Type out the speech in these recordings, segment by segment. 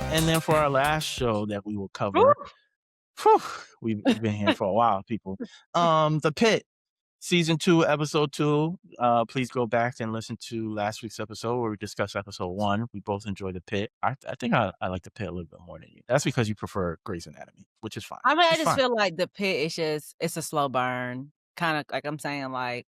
right. And then for our last show that we will Woo! cover, whew, we've been here for a while, people. The Pit, season 2, episode 2. Please go back and listen to last week's episode where we discussed episode 1. We both enjoyed the Pit. I think I like the Pit a little bit more than you. That's because you prefer Grey's Anatomy, which is fine. I mean, I It's just fine. feel like the Pit is it's a slow burn. Kind of like I'm saying, like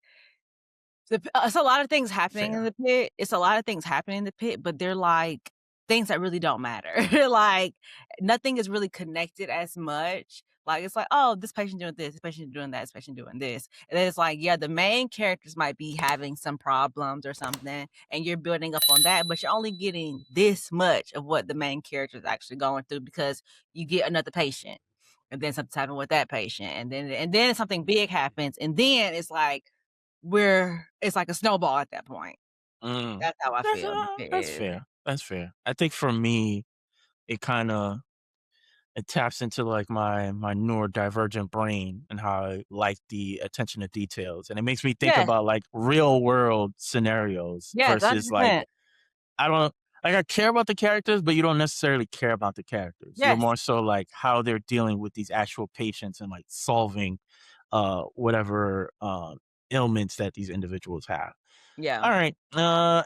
it's a lot of things happening in Fair. the Pit. It's a lot of things happening in the Pit, but they're like things that really don't matter. Like nothing is really connected as much. Like it's like, oh, this patient doing this patient doing that, this patient doing this. And then it's like, yeah, the main characters might be having some problems or something, and you're building up on that, but you're only getting this much of what the main character is actually going through because you get another patient. And then something's happening with that patient. And then something big happens. And then it's like it's like a snowball at that point. Mm. That's how I That's, feel the Pit that's is. fair. That's fair. I think for me, it kind of it taps into like my neurodivergent brain and how I like the attention to details, and it makes me think Yes, about like real world scenarios yes, versus like 100%. I don't like I care about the characters, but you don't necessarily care about the characters. You're Yes. more so like how they're dealing with these actual patients and like solving whatever ailments that these individuals have. Yeah. All right.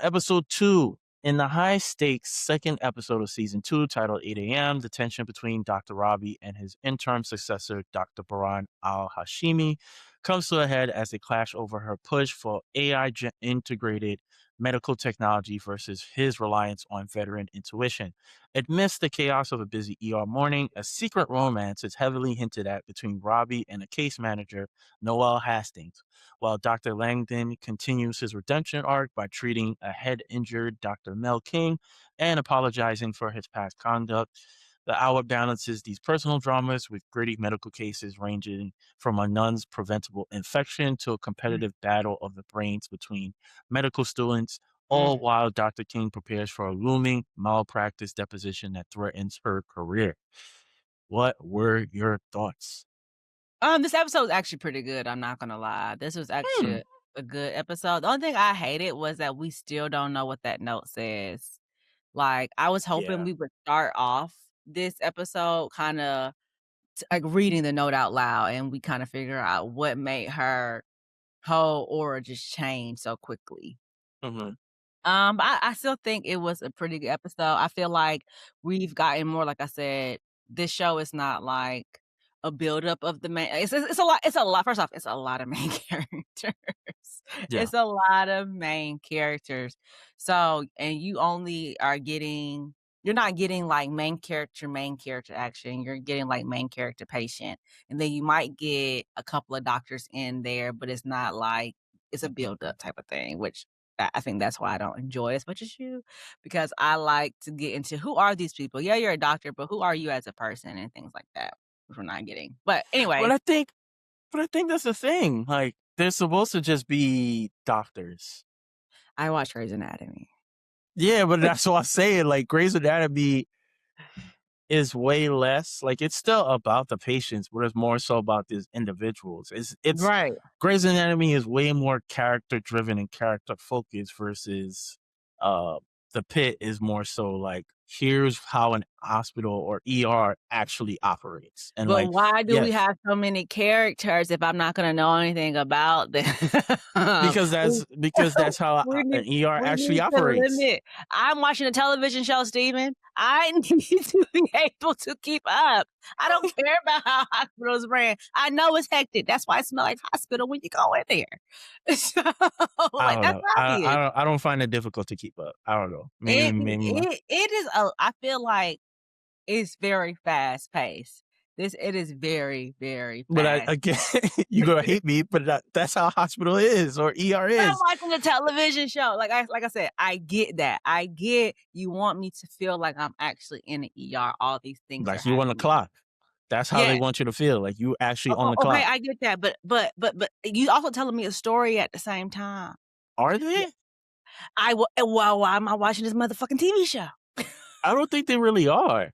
Episode 2. In the high stakes second episode of season 2, titled 8 a.m., the tension between Dr. Rabi and his interim successor, Dr. Baran al Hashimi, comes to a head as they clash over her push for AI integrated medical technology versus his reliance on veteran intuition. Amidst the chaos of a busy ER morning, a secret romance is heavily hinted at between Robbie and a case manager, Noel Hastings, while Dr. Langdon continues his redemption arc by treating a head injured Dr. Mel King and apologizing for his past conduct. The hour balances these personal dramas with gritty medical cases ranging from a nun's preventable infection to a Mm, competitive battle of the brains between medical students, all mm. while Dr. King prepares for a looming malpractice deposition that threatens her career. What were your thoughts? This episode was actually pretty good, I'm not gonna lie. This was Hmm. actually a good episode. The only thing I hated was that we still don't know what that note says. Like, I was hoping Yeah. we would start off this episode kinda like reading the note out loud, and we kinda figure out what made her whole aura just change so quickly. Hmm. But I still think it was a pretty good episode. I feel like we've gotten more, like I said, this show is not like a buildup of the main. It's a lot. It's a lot. First off, it's a lot of main characters. Yeah. It's a lot of main characters. So, and you're not getting like main character action. You're getting like main character patient, and then you might get a couple of doctors in there, but it's not like it's a build up type of thing, which I think that's why I don't enjoy as much as you, because I like to get into who are these people? Yeah, you're a doctor, but who are you as a person and things like that, which we're not getting. But But anyways, I think but I think that's the thing. Like they're supposed to just be doctors. I watch Grey's Anatomy. Yeah, but that's what I'm saying. Like Grey's Anatomy is way less. Like it's still about the patients, but it's more so about these individuals. It's Right. Grey's Anatomy is way more character driven and character focused versus uh the Pit is more so like here's how an hospital or ER actually operates. And But like why do yeah, we have so many characters if I'm not gonna know anything about them? We because that's how we an need ER we actually need to operates. limit. I'm watching a television show, Steven. I need to be able to keep up. I don't care about how hospitals ran. I know it's hectic. That's why it smell like hospital when you go in there. So, I like, don't that's know. I obvious. don't I don't find it difficult to keep up. I don't know. It Maybe my it is a I feel like it's very fast paced. It is very, very but I fast. again, you're gonna hate me, but that's how hospital is or ER I'm is. watching a television show. Like I said, I get that. I get you want me to feel like I'm actually in an ER. All these things are Like you on the happening. clock. That's how they Yes. want you to feel. Like you actually on the Okay, clock. I get that. But you also telling me a story at the same time. Are Yeah. they? Well, why am I watching this motherfucking TV show? I don't think they really are.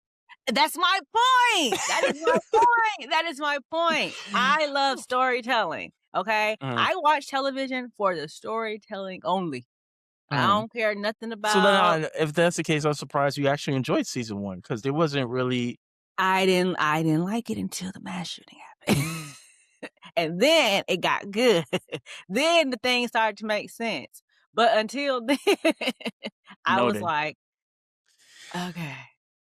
That's my point. That is my point. That is my point. I love storytelling. Okay. Mhm. I watch television for the storytelling only. I Mm. don't care nothing So then, about if that's the case, I'm surprised you actually enjoyed season 1 because there wasn't really I didn't like it until the mass shooting happened. And then it got good. Then the thing started to make sense. But until then, I was noted, like, "Okay."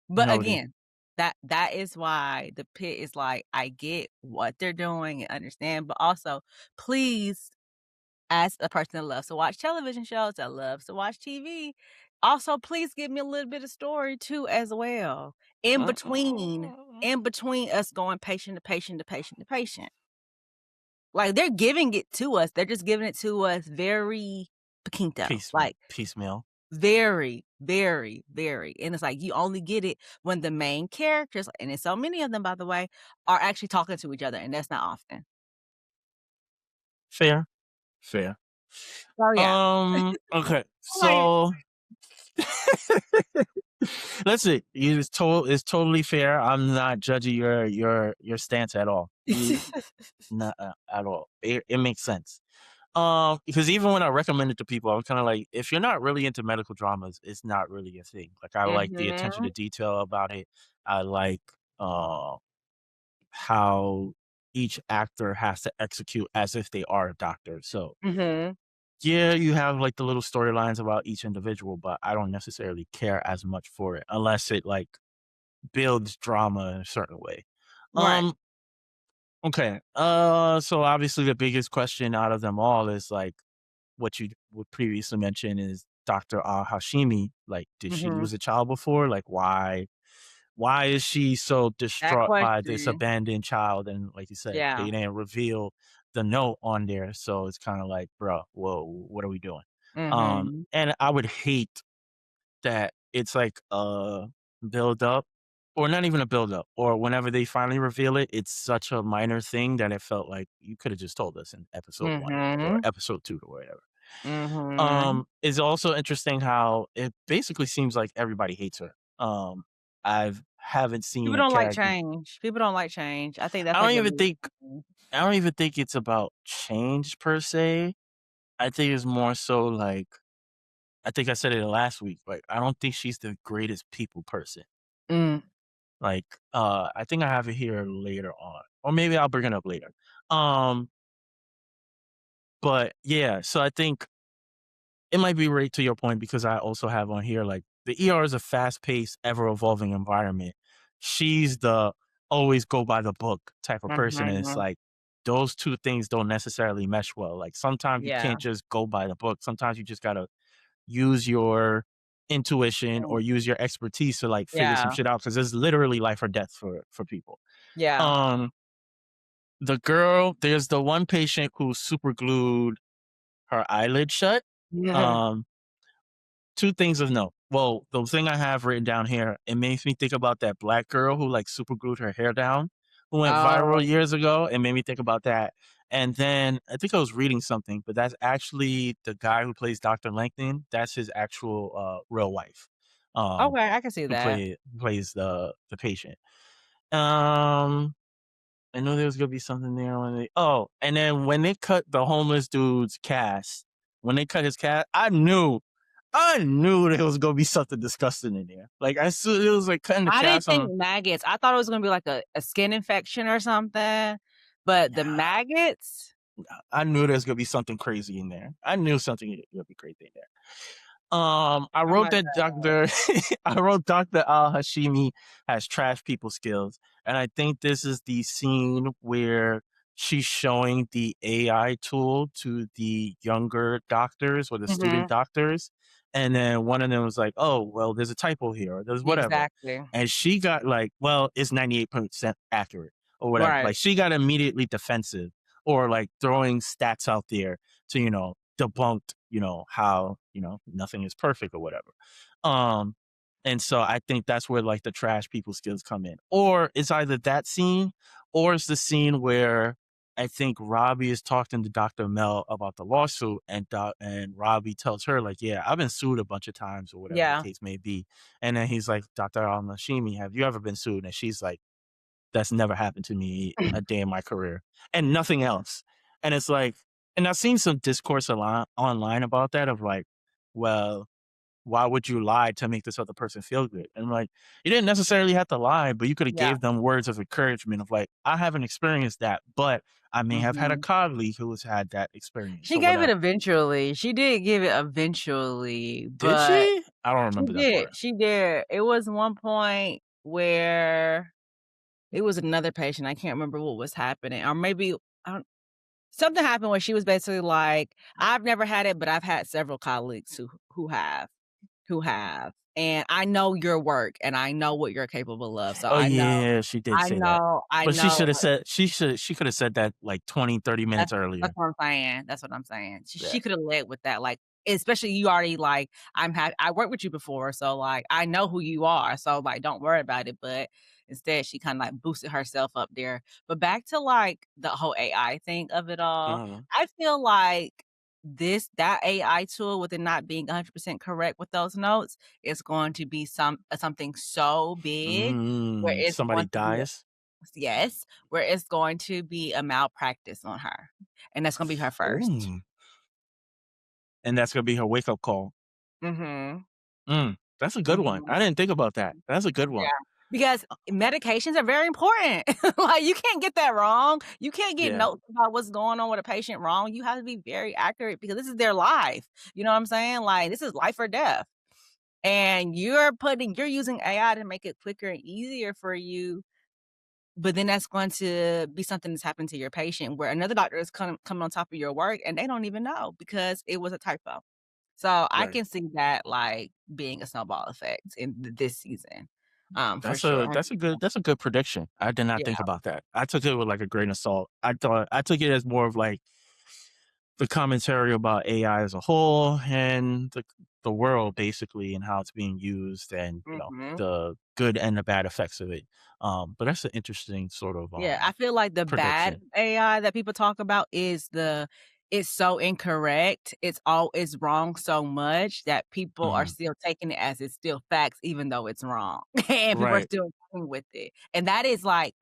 But noted. again, that is why the pit is like, I get what they're doing and understand, but also, please, as a person that loves to watch television shows, that loves to watch TV, also, please give me a little bit of story too as well, in between Mm, in between us going patient to patient to patient to patient. Like, they're giving it to us, they're just giving it to us very poquito, like, piecemeal. very, very, very, and it's like, you only get it when the main characters, and there's so many of them, by the way, are actually talking to each other, and that's not often. Fair, fair. So, yeah. Okay, Like so let's see. It's totally fair. I'm not judging your stance at all. You not at all. It makes sense. Because even when I recommend it to people, I'm kind of like, if you're not really into medical dramas, it's not really a thing. Like I like the attention to Mhm, detail about it. I like uh how each actor has to execute as if they are a doctor. So mhm, yeah, you have like the little storylines about each individual, but I don't necessarily care as much for it unless it like builds drama in a certain way. right, Um, okay. So obviously the biggest question out of them all is like what you would previously mention is Dr. Hashimi. Like, did she mhm. lose a child before? Like, why is she so That distraught by this question, abandoned child? And like you said, yeah, they didn't reveal the note on there. So it's kind of like, bro, whoa, what are we doing? mhm, And I would hate that it's like a build up or not even a build up or whenever they finally reveal it, it's such a minor thing that it felt like you could have just told us in episode 1 or mhm, episode 2 or whatever. mhm. It's also interesting how it basically seems like everybody hates her. I've haven't seen People a don't like character. change. People don't like change. I think that's I like don't the even biggest think thing. I don't even think it's about change per se. I think it's more so like I think I said it last week. Like I don't think she's the greatest people person. Mm, Like I think I have it here later on. Or maybe I'll bring it up later. Um but yeah, so I think it might be right to your point because I also have on here like the ER is a fast-paced, ever-evolving environment. She's the always go by the book type of person, and it's mhm. like those 2 things don't necessarily mesh well. Like sometimes you Yeah. can't just go by the book. Sometimes you just gotta use your intuition Mm, or use your expertise to like figure some yeah, shit out because it's literally life or death for people. yeah. Um, the girl, there's the one patient who super glued her eyelid shut. Yeah. Um, 2 things of note. Well, the thing I have written down here, it makes me think about that black girl who, like, super glued her hair down, who went viral Oh, years ago. It made me think about that. And then I think I was reading something, but that's actually the guy who plays Dr. Langton. That's his actual, real wife, um, okay, I can see that. who plays the patient. Um, I knew there was gonna be something there when they and then when they cut the homeless dude's cast, when they cut his cast, I knew there was gonna be something disgusting in there. Like I saw it was like cutting the I didn't cast think on. maggots. I thought it was gonna be like a skin infection or something, but the Yeah, maggots? I knew there was gonna be something crazy in there. I knew something gonna be crazy in there. I Oh wrote my that Doctor. I wrote Doctor Al Hashimi has trash people skills, and I think this is the scene where she's showing the AI tool to the younger doctors or the student Mhm, doctors, and then one of them was like, "Oh, well, there's a typo here, or there's whatever," exactly. and she got like, "Well, it's 98% accurate or whatever." Right. Like she got immediately defensive or like throwing stats out there to debunked, how, nothing is perfect or whatever. Um, and so I think that's where like the trash people skills come in. Or it's either that scene or it's the scene where I think Robbie is talking to Dr. Mel about the lawsuit and Robbie tells her, like, yeah, I've been sued a bunch of times or whatever the Yeah. case may be. And then he's like, Dr. Al-Nashimi, have you ever been sued? And she's like, that's never happened to me a day in my career and nothing else. And it's like, and I've seen some discourse a lot online about that of like, well, why would you lie to make this other person feel good? And I'm like, you didn't necessarily have to lie, but you could have Yeah. gave them words of encouragement of like, I haven't experienced that, but I may have had a Mhm. colleague who has had that experience She or gave it whatever. eventually. She did give it eventually, Did but she? I don't remember that part. she did. It was one point where it was another patient, I can't remember what was happening, or maybe I don't something happened where she was basically like, "I've never had it, but I've had several colleagues who have, and I know your work, and I know what you're capable of, so Oh yeah, she did say that. I But she know." should have said she could have said that like 20, 30 minutes That's earlier. what I'm saying, that's what I'm saying. Yeah. She coulda led with that, like, especially you already like, I worked with you before, so, like, I know who you are, so, like, don't worry about it, but instead, she kinda, like, boosted herself up there. But back to, like, the whole AI thing of it all, Mhm. I feel like that AI tool, with it not being 100% correct with those notes, is going to be something so big where Mm, it's somebody going to be dies. yes, where it's going to be a malpractice on her, and that's gonna be her first. Ooh, and that's gonna be her wake up call. Mhm, That's a good one. mhm. I didn't think about that. That's a good Yeah, one. because medications are very important. Like, you can't get that wrong. You can't get Yeah. notes about what's going on with a patient wrong. You have to be very accurate because this is their life. You know what I'm saying? Like, this is life or death, and you're using AI to make it quicker and easier for you. But then that's going to be something that's happened to your patient where another doctor is coming on top of your work and they don't even know because it was a typo. So I Right. can see that, like, being a snowball effect in this season, for sure. That's a good prediction. I did not Yeah. think about that. I took it with like a grain of salt. I took it as more of like the commentary about AI as a whole and the world basically and how it's being used and Mhm. the good and the bad effects of it. But that's an interesting sort of Yeah, I feel like the bad prediction. AI that people talk about is it's so incorrect, it's wrong so much that people are Mhm. still taking it as it's still facts even though it's wrong, and people are Right. still going with it, and that is like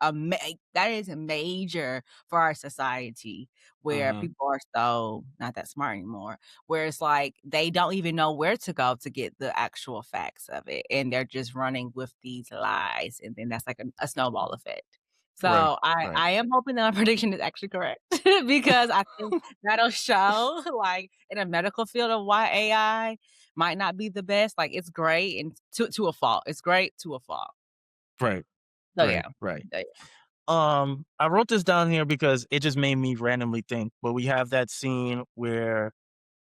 that is major for our society where Mhm. people are so not that smart anymore, where it's like they don't even know where to go to get the actual facts of it, and they're just running with these lies, and then that's like a snowball effect. Right. So Right. I am hoping that my prediction is actually correct because I think that'll show, like, in a medical field of why AI might not be the best. Like, it's great and to a fault. It's great to a fault. Right. So, Right. yeah. Right. Yeah. I wrote this down here because it just made me randomly think. But we have that scene where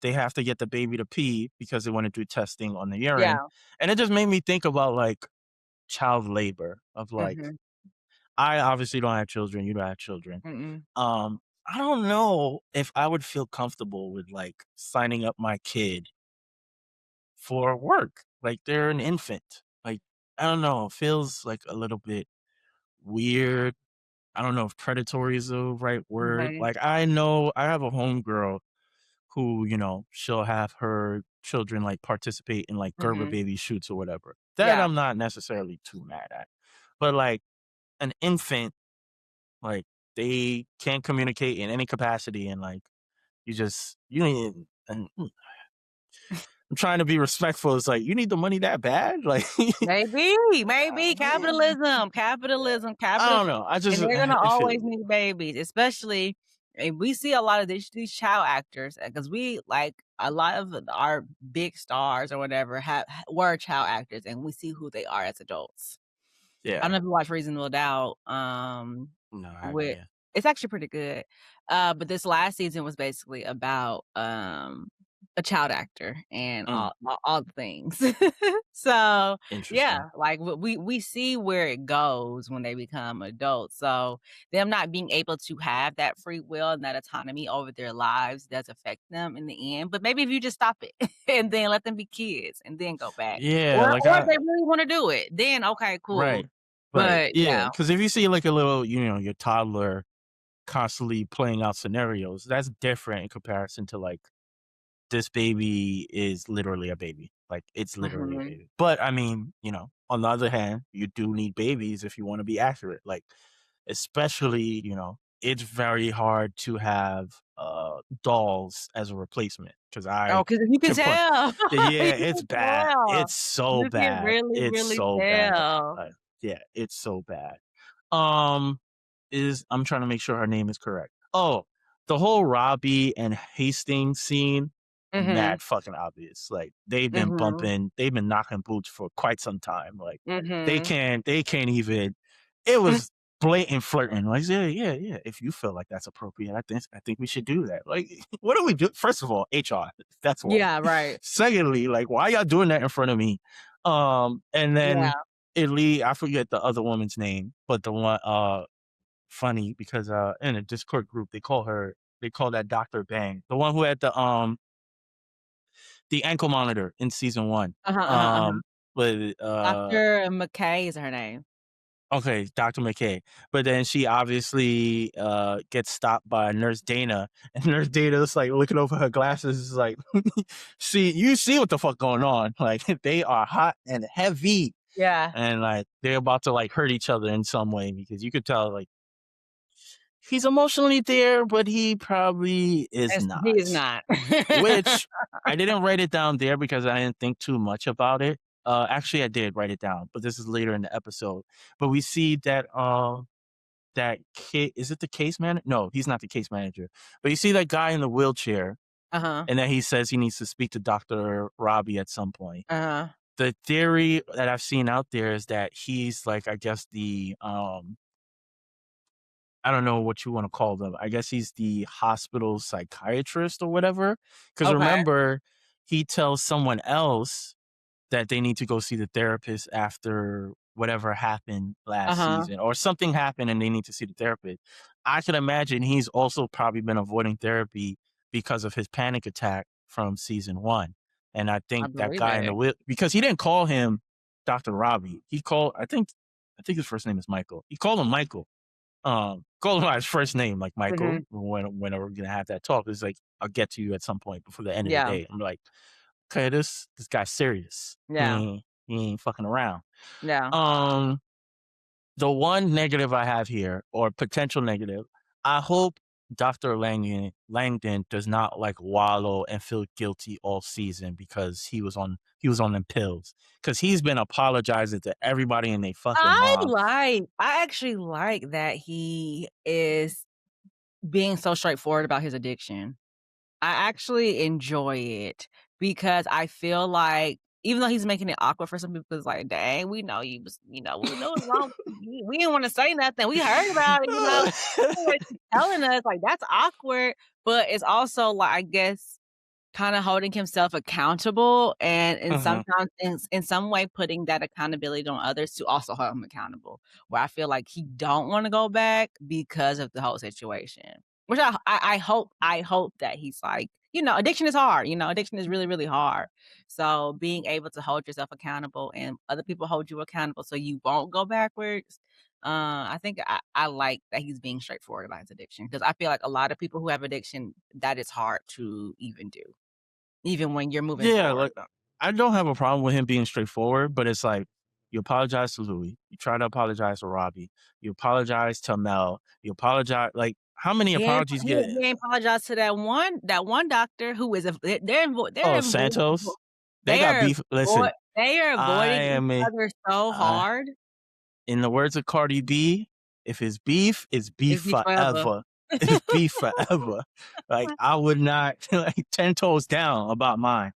they have to get the baby to pee because they want to do testing on the urine, Yeah. and it just made me think about like child labor. Of like, Mhm. I obviously don't have children. You don't have children. Mm-mm. I don't know if I would feel comfortable with like signing up my kid for work. Like they're an infant. Like I don't know. It feels like a little bit weird. I don't know if predatory is the right word. Mhm. Like I know I have a homegirl who, she'll have her children like participate in like Gerber Mhm. baby shoots or whatever. That Yeah. I'm not necessarily too mad at. But like an infant, like they can't communicate in any capacity and like you need and I'm trying to be respectful. It's like you need the money that bad? Like Maybe capitalism, I capital don't know. I and just they're gonna it always feels need babies, especially and we see a lot of these child actors because we like a lot of our big stars or whatever have were child actors, and we see who they are as adults. I don't yeah. know if you watch Reasonable Doubt, No, I haven't with yet. it's actually pretty good. But this last season was basically about, a child actor and Mm, all the things. So, yeah, interesting. like, we see where it goes when they become adults, so them not being able to have that free will and that autonomy over their lives does affect them in the end, but maybe if you just stop it and then let them be kids and then go back, Yeah, like or if they really wanna do it, then okay, cool. right. Right. But Yeah. yeah. Because if you see like a little, your toddler constantly playing out scenarios, that's different in comparison to like this baby is literally a baby. Like it's literally a Mhm. baby. But I mean, on the other hand, you do need babies if you want to be accurate. Like especially, it's very hard to have dolls as a replacement because Oh, I 'cause you can can put. tell. Yeah, You it's can bad. tell. It's so You can bad. really, It's really so bad. tell. Yeah, it's so bad. Um, is I'm trying to make sure her name is correct. Oh, the whole Robbie and Hastings scene, Mhm. mad fucking obvious. Like they've been Mhm. bumping, they've been knocking boots for quite some time. Like Mhm. they can't even. It was blatant flirting. Like yeah, yeah, yeah. If you feel like that's appropriate, I think we should do that. Like what do we do? First of all, HR. That's one. Yeah, right. Secondly, like why y'all doing that in front of me? And Yeah. then Italy, I forget the other woman's name, but the one funny because in a Discord group they call that Dr. Bang. The one who had the ankle monitor in season 1. Uh-huh, uh-huh, uh-huh. But Dr. McKay is her name. okay, Dr. McKay. But then she obviously gets stopped by Nurse Dana, and Nurse Dana's like looking over her glasses, is like, you see what the fuck going on. Like they are hot and heavy. Yeah. And like they're about to like hurt each other in some way because you could tell like he's emotionally there, but he probably is Yes, he not. is not. Which I didn't write it down there because I didn't think too much about it. Actually, I did write it down, but this is later in the episode. But we see that that kid, is it the case manager? No, he's not the case manager. But you see that guy in the wheelchair, Uh-huh. and then he says he needs to speak to Dr. Robbie at some point. Uh-huh. The theory that I've seen out there is that he's like, I guess I don't know what you want to call them. I guess he's the hospital psychiatrist or whatever. Because Okay. remember, he tells someone else that they need to go see the therapist after whatever happened last Uh-huh. season, or something happened and they need to see the therapist. I can imagine he's also probably been avoiding therapy because of his panic attack from season 1. And I I think that believe guy in it. the wheel, because he didn't call him Dr. Robbie. He called, I think his first name is Michael. He called him Michael. Call him by his first name, like Michael. Mhm. Whenever we're gonna have that talk, it's like I'll get to you at some point before the end of the Yeah. day. I'm like, okay, this guy's serious. Yeah. He ain't fucking around. Yeah. Um, the one negative I have here, or potential negative, I hope Dr. Langdon does not like wallow and feel guilty all season because he was on them pills. Because he's been apologizing to everybody and they fucking mom. I actually like that he is being so straightforward about his addiction. I actually enjoy it because I feel like even though he's making it awkward for some people, it's like, "Dang, we know you was we know what's wrong with you. We didn't wanna say nothing. We heard about it, you know? What you telling us, like, that's awkward." But it's also, like, I guess kinda holding himself accountable and Mhm. sometimes in some way putting that accountability on others to also hold him accountable, where I feel like he don't wanna go back because of the whole situation. Which I hope that he's like, addiction is hard, addiction is really, really hard. So being able to hold yourself accountable and other people hold you accountable so you won't go backwards, I think I like that he's being straightforward about his addiction because I feel like a lot of people who have addiction, that is hard to even do. Even when you're moving Yeah, forward. like I don't have a problem with him being straightforward, but it's like you apologize to Louis, you try to apologize to Robbie, you apologize to Mel, you apologize. Like how many apologies get? He ain't apologized to that one doctor who is Oh, Santos, they got beef. Listen, they are I avoiding each am a other so uh, hard. in the words of Cardi B, if it's beef, it's beef It'd be forever. forever. It's beef forever. Like I would not like 10 toes down about mine.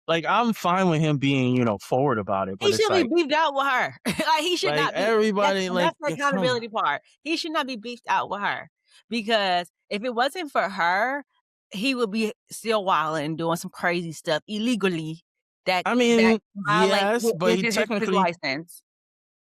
Like I'm fine with him being, forward about it, He but it's should be like beefed out with her. Like, he should not be everybody like that's the yeah, come on. accountability part. He should not be beefed out with her, because if it wasn't for her, he would be still wilding and doing some crazy stuff illegally I that mean, violate yes, but his license.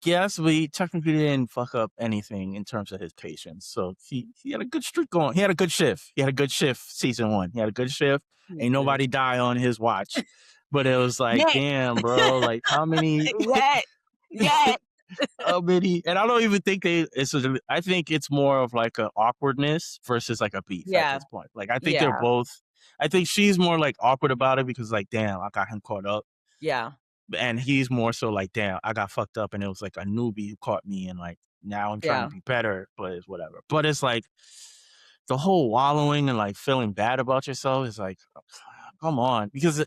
he technically didn't fuck up anything in terms of his patience. So he had a good streak going. He had a good shift. He had a good shift season 1. He had a good shift. He's Ain't good. nobody die on his watch. But it was like, Yet, damn, bro, like how many yet, yet. how many, and I don't even think I think it's more of like a awkwardness versus like a beef at Yeah, this point. Like I think they're yeah, both, I think she's more like awkward about it because like, damn, I got him caught up. yeah, And he's more so like, damn, I got fucked up and it was like a newbie who caught me and like now I'm trying to yeah. be better, but it's whatever. But it's like the whole wallowing and like feeling bad about yourself is like, come on, because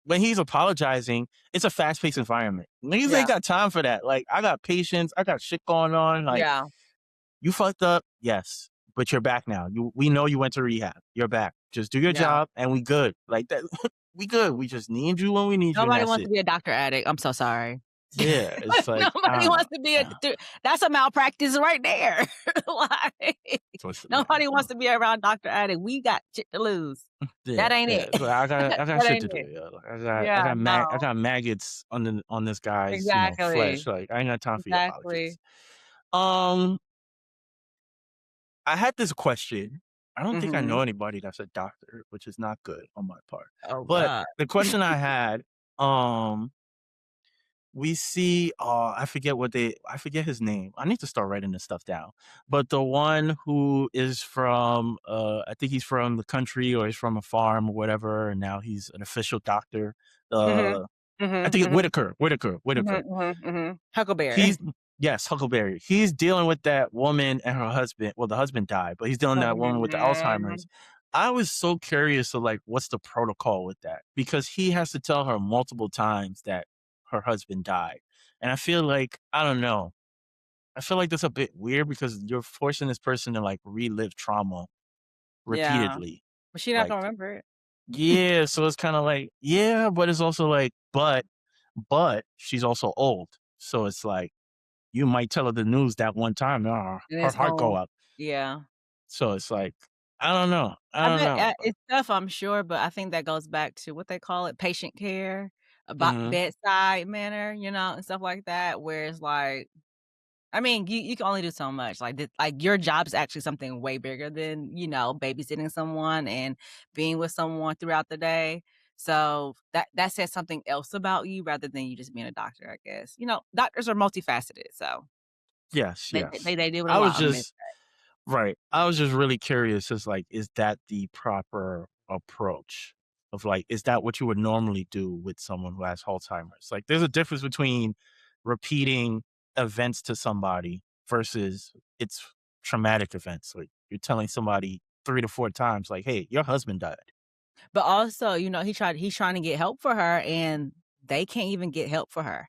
when he's apologizing, it's a fast paced environment. Niggas Yeah, ain't got time for that. Like, I got patience, I got shit going on. Like, yeah. you fucked up, yes, but you're back now. We know you went to rehab. You're back. Just do your Yeah. job, and we good. Like that, we good. We just need you when we need you, and Nobody that's wants to it. be a doctor addict. I'm so sorry. Yeah, it's like I Nobody don't know. wants to be a Yeah, that's a malpractice right there. Like, yeah, nobody wants to be around Doctor Addict. We got shit to lose. yeah, That ain't yeah. it. So I got That shit ain't to do. it. Yeah. Like, Yeah, no. I got maggots on this guy's Exactly. flesh. Like I ain't got time for your Exactly. apologies. Um, I had this question. I don't think I Mhm. know anybody that's a doctor, which is not good on my part. Oh But god. the question I had, um, we see, I forget his name. I need to start writing this stuff down. But the one who is from, I think he's from the country or he's from a farm or whatever, and now he's an official doctor. Mhm. Uh, I Mhm, think mhm, Whitaker. mhm, mhm, mhm. Huckleberry. He's yes, Huckleberry. He's dealing with that woman and her husband. Well, the husband died, but he's dealing with that woman with the Mhm. Alzheimer's. I was so curious of like what's the protocol with that because he has to tell her multiple times that her husband died. And I feel like I don't know. I feel like that's a bit weird because you're forcing this person to like relive trauma Yeah. repeatedly. But she not Like, gonna remember it. yeah, so it's kind of like, yeah, but it's also like, but she's also old. So it's like you might tell her the news that one time, And her it's heart go home. up. Yeah. So it's like, I don't know. I I don't bet, know. it's tough, I'm sure, but I think that goes back to what they call it, patient care, about Mhm. bedside manner, and stuff like that, where it's like I mean, you can only do so much, like, your job is actually something way bigger than, babysitting someone and being with someone throughout the day, so that says something else about you rather than you just being a doctor, I guess. Doctors are multifaceted, so Yes, they they yes. they deal with a I was lot, I'm admit just right. I was just really curious as like, is that the proper approach of like, is that what you would normally do with someone who has Alzheimer's? Like, there's a difference between repeating events to somebody versus it's traumatic events. Like you're telling somebody 3 to 4 times, like, hey, your husband died. But also, he's trying to get help for her, and they can't even get help for her,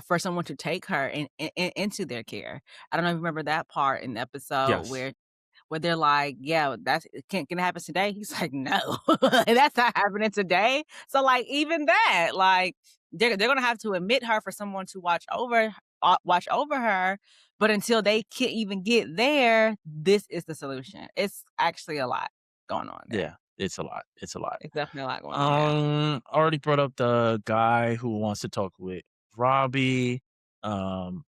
for someone to take her into their care. I don't know if you remember that part in the episode Yes. where they're like, "Yeah, that's can it happen today?" He's like, "No, that's not happening today." So, like, even that, like, they're gonna have to admit her for someone to watch over her, but until they can't even get there, this is the solution. It's actually a lot going on there. Yeah. It's a lot. It's a lot. It's definitely a lot going on, yeah. Already brought up the guy who wants to talk with Robbie.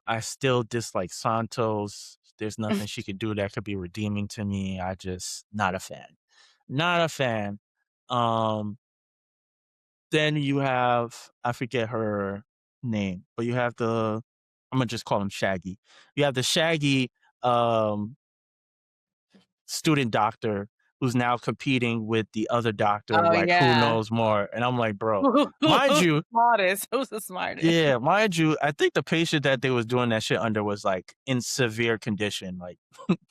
I still dislike Santos. There's nothing she could do that could be redeeming to me. I just not a fan. Not a fan. Um, then you have I forget her name, but you have I'm gonna just call him Shaggy. You have the Shaggy um student doctor who's now competing with the other doctor, Oh, like, who yeah. knows more, and I'm like, "Bro," mind Who's the you smartest? Who's the smartest? yeah, mind you, I think the patient that they was doing that shit under was, like, in severe condition, like,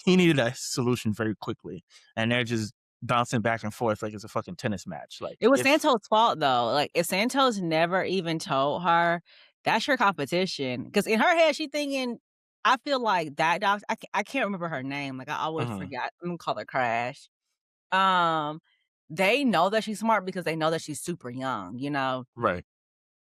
he needed a solution very quickly, and they're just bouncing back and forth like it's a fucking tennis match, like, It was if Santos' fault, though, like, if Santos never even told her, "That's your competition," because in her head, she thinking I feel like that doc I can't remember her name, like, I always mhm, forget. I'm gonna call her Crash. Um, they know that she's smart because they know that she's super young. right,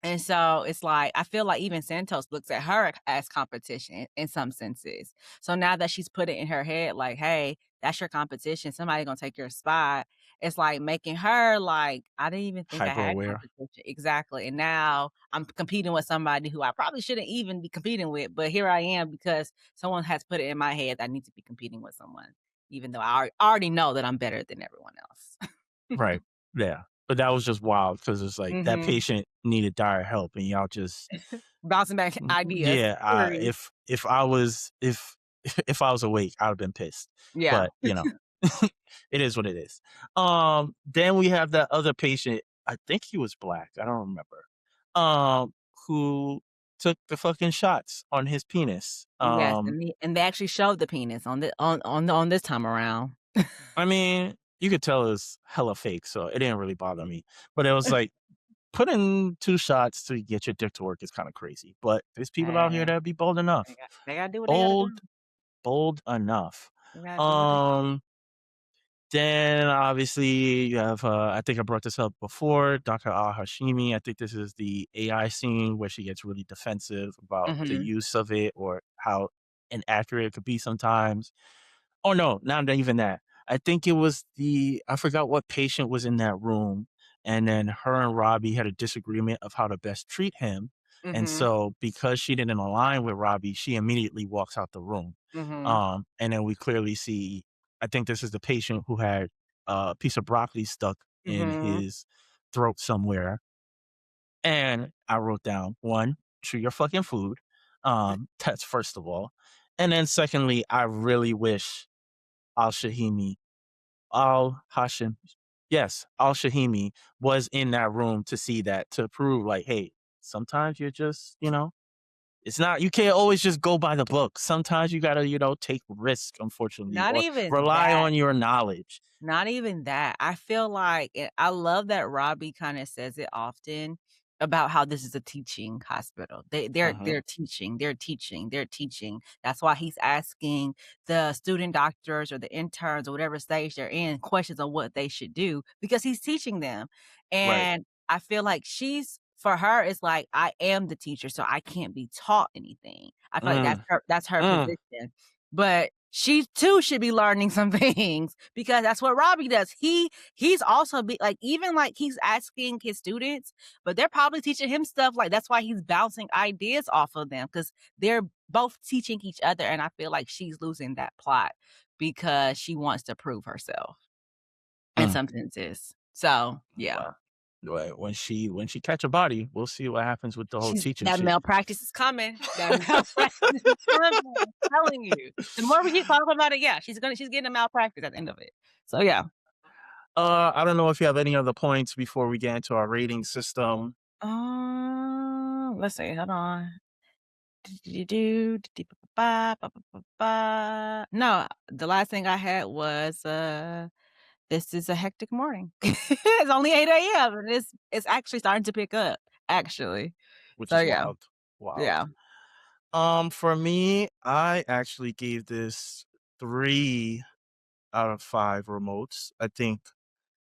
And so it's like, I feel like even Santos looks at her as competition in some senses. So now that she's put it in her head, like, hey, that's your competition. Somebody gonna take your spot. It's like making her like, I didn't even think I hyper had aware. competition. Exactly. And now I'm competing with somebody who I probably shouldn't even be competing with. But here I am because someone has put it in my head that I need to be competing with someone, even though I already know that I'm better than everyone else. Right, yeah, but that was just wild because it's like that Hmm. patient needed dire help, and y'all just Bouncing back ideas. yeah, Theories. if I was if I was awake, I would've been pissed, Yeah. but, it is what it is. Then we have that other patient, I think he was black, I don't remember, um, who took the fucking shots on his penis. Yes, and they actually showed the penis on this time around. I mean, you could tell it's hella fake, so it didn't really bother me. But it was like putting 2 shots to get your dick to work is kinda crazy, but there's people out here Hey, that be bold enough. they gotta do what they gotta do. Bold, bold enough. They gotta do what they Um, then obviously you have, I think I brought this up before, Dr. Al-Hashimi. I think this is the AI scene where she gets really defensive about the Mhm, use of it or how inaccurate it could be sometimes. Oh, no, not even that. I think it was I forgot what patient was in that room, and then her and Robbie had a disagreement of how to best treat him, and mhm, so because she didn't align with Robbie, she immediately walks out the room. mhm, And then we clearly see I think this is the patient who had a piece of broccoli stuck in mhm. his throat somewhere, and I wrote down, 1, chew your fucking food, that's first of all, and then secondly, I really wish Al-Shahimi Al-Hashim yes, Al-Shahimi was in that room to see that, to prove like, "Hey, sometimes you're just, it's not you can't always just go by the book. Sometimes you gotta, take risk, unfortunately, Not or even rely that. on your knowledge." Not even that. I feel like I love that Robbie kinda says it often about how this is a teaching hospital. Mhm. They're teaching, they're teaching, they're teaching. That's why he's asking the student doctors or the interns or whatever stage they're in questions on what they should do because he's teaching them. Right. And I feel like for her, it's like, "I am the teacher, so I can't be taught anything." I feel like Mm, that's her mm. position. But she too should be learning some things because that's what Robbie does. He's also like even like he's asking his students, but they're probably teaching him stuff like that's why he's bouncing ideas off of them because they're both teaching each other. And I feel like she's losing that plot because she wants to prove herself in Mm. some senses. So yeah. Well, right, when she catch a body, we'll see what happens with the whole teaching That shit. malpractice is coming. That malpractice is coming. I'm telling you. The more we keep talking about it, yeah, she's getting a malpractice at the end of it. So yeah. I don't know if you have any other points before we get into our rating system. Let's see, hold on. Do ba ba ba ba ba. No, the last thing I had was, this is a hectic morning. It's only 8 AM, and it's actually starting to pick up, actually. Which So, is yeah, wild. Wild. yeah. For me, I actually gave this 3 out of 5 remotes. I think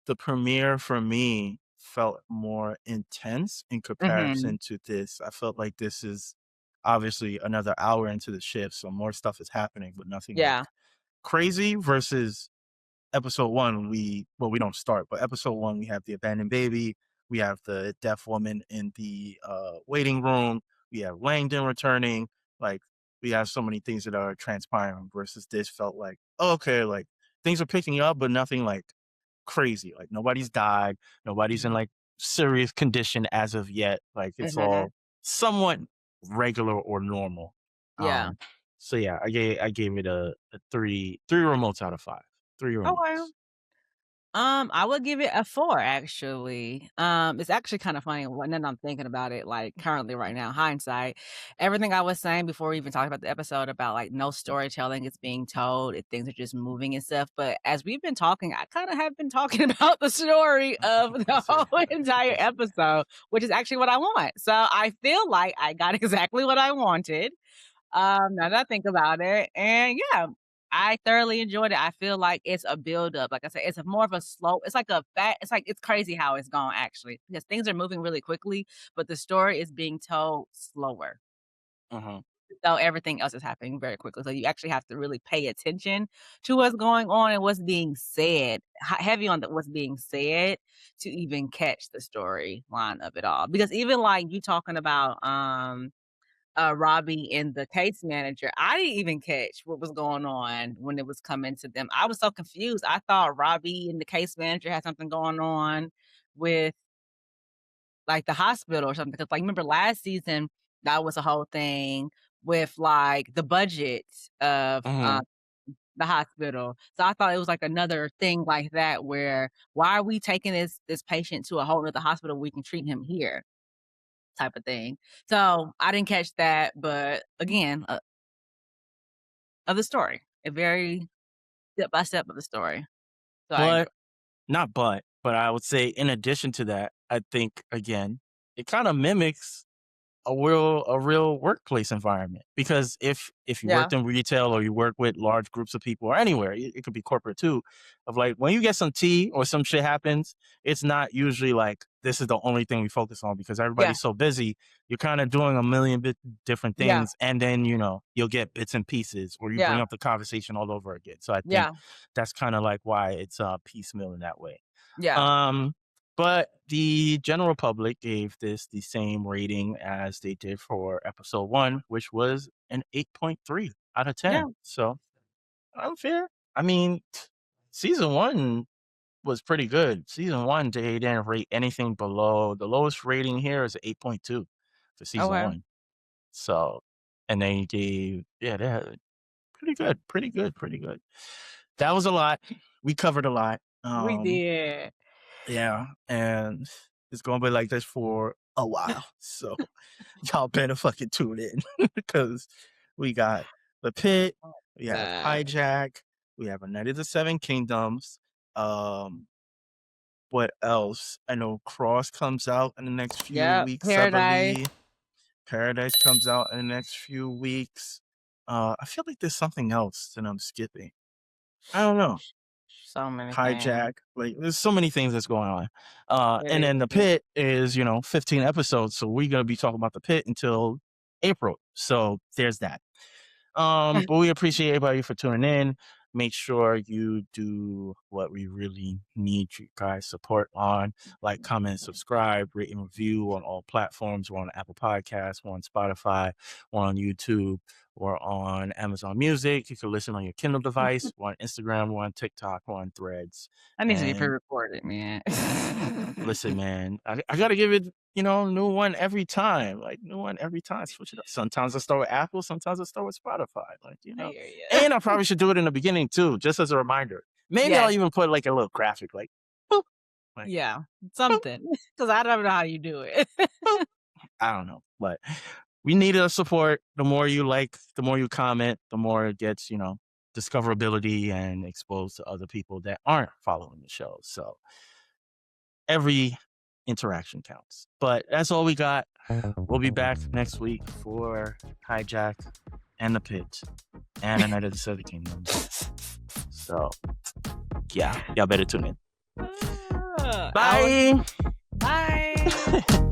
the premiere for me felt more intense in Mhm. comparison to this. I felt like this is obviously another hour into the shift, so more stuff is happening, but nothing like Yeah. crazy versus episode 1, we don't start, but episode 1, we have the abandoned baby, we have the deaf woman in the, waiting room, we have Langdon returning, like, we have so many things that are transpiring versus this felt like, "Oh, okay, like, things are picking up, but nothing, like, crazy, like, nobody's died, nobody's in, Mhm. like, serious condition as of yet, like, it's Mhm. all somewhat regular or normal." Yeah. Um, so yeah, I gave it a 3 remotes out of 5. 3 Okay. remotes. I would give it a 4 actually. It's actually kind of funny when then I'm thinking about it, like currently right now, hindsight. Everything I was saying before we even talked about the episode about like no storytelling is being told, if things are just moving and stuff. But as we've been talking, I kind of have been talking about the story of the Same. whole entire episode, which is actually what I want. So I feel like I got exactly what I wanted. Now that I think about it, and yeah, I thoroughly enjoyed it. I feel like it's a build up. Like I said, it's a more of a slow. It's like a fat. It's like it's crazy how it's gone actually because things are moving really quickly, but the story is being told slower. Mhm. So everything else is happening very quickly. So you actually have to really pay attention to what's going on and what's being said. Heavy on what's being said to even catch the storyline of it all. Because even like you talking about Robbie and the case manager, I didn't even catch what was going on when it was coming to them. I was so confused. I thought Robbie and the case manager had something going on with, like, the hospital or something. Because like, remember last season, that was a whole thing with, like, the budget of, Mhm. the hospital. So I thought it was, like, another thing like that where, "Why are we taking this patient to a whole nother hospital? We can treat him here," type of thing. So, I didn't catch that, but again, of the story. A very step by step of the story. So I enjoy. But not but I would say in addition to that, I think again, it kind of mimics a real workplace environment, because if you Yeah. worked in retail or you work with large groups of people or anywhere, it could be corporate too, of like when you get some tea or some shit happens, it's not usually like this is the only thing we focus on because Yeah. everybody's so busy. You're kind of doing a million different Yeah. things, and then you'll get bits and pieces, or you bring Yeah. up the conversation all over again. So I think Yeah. that's kind of like why it's piecemeal in that way. Yeah. um but the general public gave this the same rating as they did for episode 1, which was an 8.3 out of Yeah. 10. So unfair. I mean, season 1 was pretty good. Season 1, they didn't rate anything below. The lowest rating here is 8.2 for season Okay. 1. So, and they gave, yeah, they had pretty good, pretty good, pretty good. That was a lot. We covered a lot. We did. Yeah, and it's gonna be like this for a while. So y'all better fucking tune in because we got the Pit, we have God. Hijack, we have A Night of the Seven Kingdoms. Um, what else? I know Cross comes out in the next few Yep. weeks, I Paradise. believe. Paradise comes out in the next few weeks. I feel like there's something else that I'm skipping. I don't know. So many things. Hijack, like there's so many things that's going on. And It then the is. Pit is 15 episodes, so we're gonna be talking about the Pit until April. So there's that. But we appreciate everybody for tuning in. Make sure you do what we really need you guys support on, like, comment, subscribe, rate, and review on all platforms. We're on Apple Podcasts, we're on Spotify, we're on YouTube, we're on Amazon Music. You can listen on your Kindle device. We're on Instagram, we're on TikTok, we're on Threads. That needs to be And pre-recorded, man. listen, man, I gotta give it, new one every time. Like, new one every time. Switch it up. Sometimes I start with Apple, sometimes I start with Spotify. Like, I hear you. And I probably should do it in the beginning too, just as a reminder. Maybe I'll Yes. even put like a little graphic, like, boop, like, Yeah. boop. Something. Because I don't know how you do it. I don't know, but we need a support. The more you like, the more you comment, the more it gets, discoverability and exposed to other people that aren't following the show. So every interaction counts. But that's all we got. We'll be back next week for Hijack and the Pit and A Night of the Seven Kingdoms. So yeah, y'all better tune in. Bye. Bye.